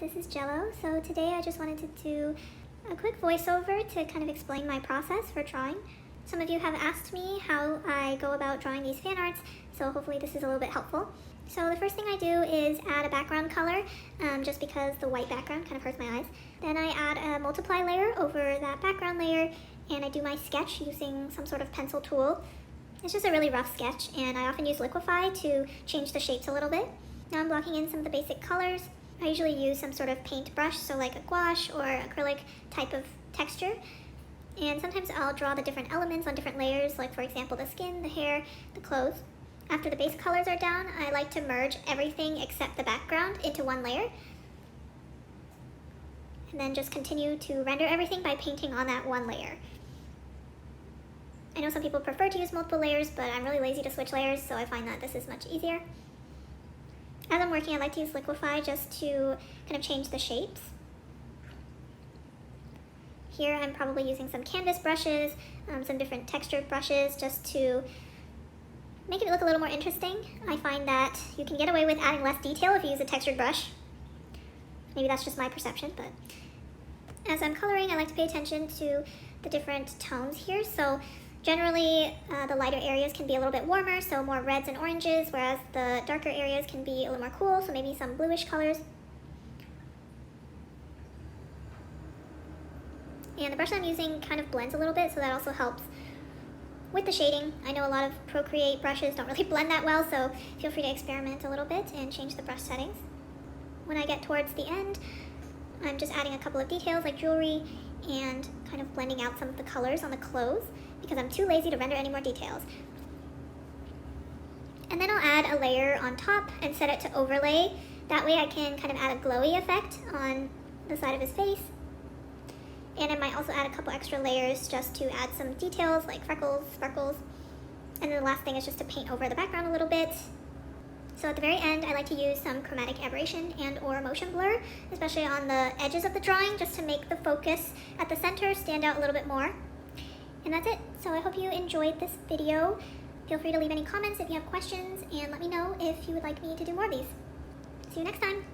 this is Jello. So today I just wanted to do a quick voiceover to kind of explain my process for drawing. Some of you have asked me how I go about drawing these fan arts, so hopefully this is a little bit helpful. So the first thing I do is add a background color, just because the white background kind of hurts my eyes. Then I add a multiply layer over that background layer, and I do my sketch using some sort of pencil tool. It's just a really rough sketch, and I often use liquify to change the shapes a little bit. Now I'm blocking in some of the basic colors. I usually use some sort of paint brush, so like a gouache or acrylic type of texture. And sometimes I'll draw the different elements on different layers, like for example the skin, the hair, the clothes. After the base colors are down, I like to merge everything except the background into one layer. And then just continue to render everything by painting on that one layer. I know some people prefer to use multiple layers, but I'm really lazy to switch layers, so I find that this is much easier. As I'm working, I like to use liquify just to kind of change the shapes. Here I'm probably using some canvas brushes, some different textured brushes just to make it look a little more interesting. I find that you can get away with adding less detail if you use a textured brush. Maybe that's just my perception, but as I'm coloring, I like to pay attention to the different tones here. So generally, the lighter areas can be a little bit warmer, so more reds and oranges, whereas the darker areas can be a little more cool, so maybe some bluish colors. And the brush I'm using kind of blends a little bit, so that also helps with the shading. I know a lot of Procreate brushes don't really blend that well, so feel free to experiment a little bit and change the brush settings. When I get towards the end, I'm just adding a couple of details like jewelry and kind of blending out some of the colors on the clothes because I'm too lazy to render any more details. And then I'll add a layer on top and set it to overlay. That way I can kind of add a glowy effect on the side of his face. And I might also add a couple extra layers just to add some details like freckles, sparkles. And then the last thing is just to paint over the background a little bit. So at the very end, I like to use some chromatic aberration and or motion blur, especially on the edges of the drawing, just to make the focus at the center stand out a little bit more. And that's it. So I hope you enjoyed this video. Feel free to leave any comments if you have questions, and let me know if you would like me to do more of these. See you next time.